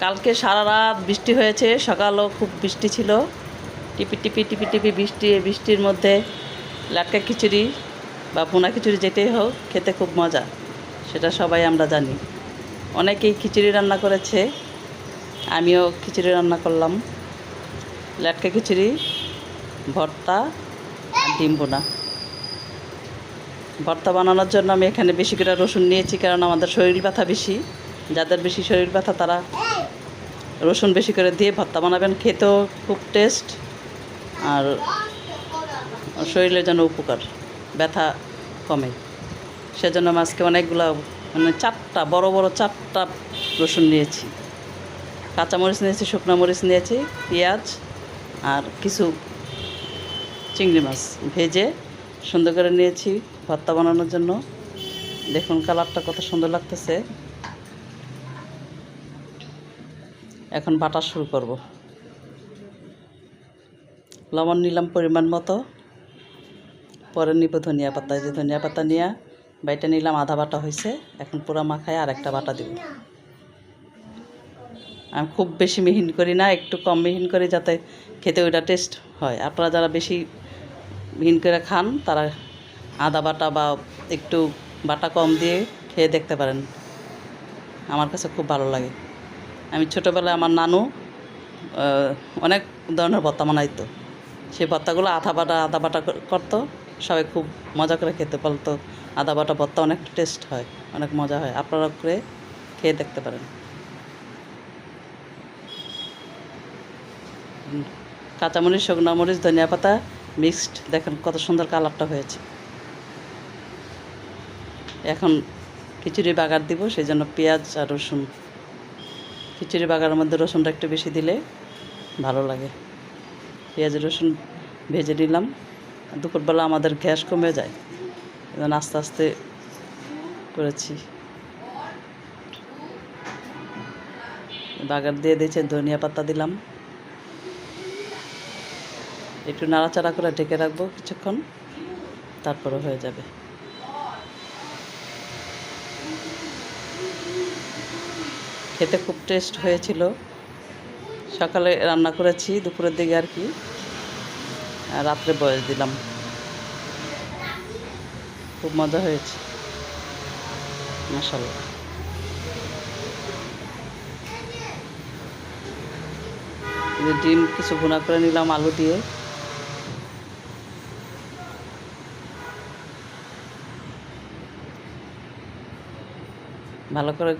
কালকে সারা রাত বৃষ্টি হয়েছে, সকালও খুব বৃষ্টি ছিল। টিপি টিপি টিপি টিপি বৃষ্টি, বৃষ্টির মধ্যে লাটকা খিচুড়ি বা ভুনা খিচুড়ি যেটাই হোক খেতে খুব মজা, সেটা সবাই আমরা জানি। অনেকেই খিচুড়ি রান্না করেছে, আমিও খিচুড়ি রান্না করলাম। লাটকা খিচুড়ি, ভর্তা আর ডিম ভুনা। ভর্তা বানানোর জন্য আমি এখানে বেশি করে রসুন নিয়েছি, কারণ আমাদের শরীর ব্যথা বেশি। যাদের বেশি শরীর ব্যথা তারা রসুন বেশি করে দিয়ে ভর্তা বানাবেন, খেতেও খুব টেস্ট আর শরীরের জন্য উপকার, ব্যথা কমে। সেজন্য আমি আজকে অনেকগুলো মানে 4টা বড় বড় 4টা রসুন নিয়েছি, কাঁচামরিচ নিয়েছি, শুকনো মরিচ নিয়েছি, পেঁয়াজ আর কিছু চিংড়ি মাছ ভেজে সুন্দর করে নিয়েছি ভর্তা বানানোর জন্য। দেখুন কালারটা কত সুন্দর লাগতেছে। এখন বাটা শুরু করব। লবণ নিলাম পরিমাণ মতো, পরে নিব ধনিয়া পাতা। যে ধনিয়া পাতা নিয়ে বাইটা নিলাম, আধা বাটা হয়েছে। এখন পুরা মাখায় আর একটা বাটা দিব। আমি খুব বেশি মিহিন করি না, একটু কম মিহিন করি যাতে খেতে ওইটা টেস্ট হয়। আপনারা যারা বেশি মিহিন করে খান তারা আদা বাটা বা একটু বাটা কম দিয়ে খেয়ে দেখতে পারেন, আমার কাছে খুব ভালো লাগে। আমি ছোটোবেলায় আমার নানু অনেক ধরনের ভর্তা বানাইতো, সেই ভর্তাগুলো আদা বাটা করতো, সবাই খুব মজা করে খেতে বলতো। আদা বাটা ভর্তা অনেক টেস্ট হয়, অনেক মজা হয়, আপনারা করে খেয়ে দেখতে পারেন। কাঁচামরিচ, শুকনো মরিচ, ধনিয়া পাতা মিক্সড, দেখেন কত সুন্দর কালারটা হয়েছে। এখন খিচুড়ি বাগার দিব, সেই জন্য পেঁয়াজ আর রসুন। খিচুড়ি বাগারের মধ্যে রসুনটা একটু বেশি দিলে ভালো লাগে। পেঁয়াজ রসুন ভেজে নিলাম। দুপুরবেলা আমাদের গ্যাস কমে যায়, এখন আস্তে আস্তে করেছি। বাগার দিয়ে দিয়েছে, ধনিয়া পাতা দিলাম, একটু নাড়াচাড়া করে ঢেকে রাখবো কিছুক্ষণ, তারপরে হয়ে যাবে। খেতে খুব টেস্ট হয়েছিল। সকালে রান্না করেছি, দুপুরের দিকে আর কি, রাত্রে বয়েস দিলাম। খুব মজা হয়েছে, মাশাআল্লাহ। ডিম কিছু ভুনা করে নিলাম আলু দিয়ে। ভালো করে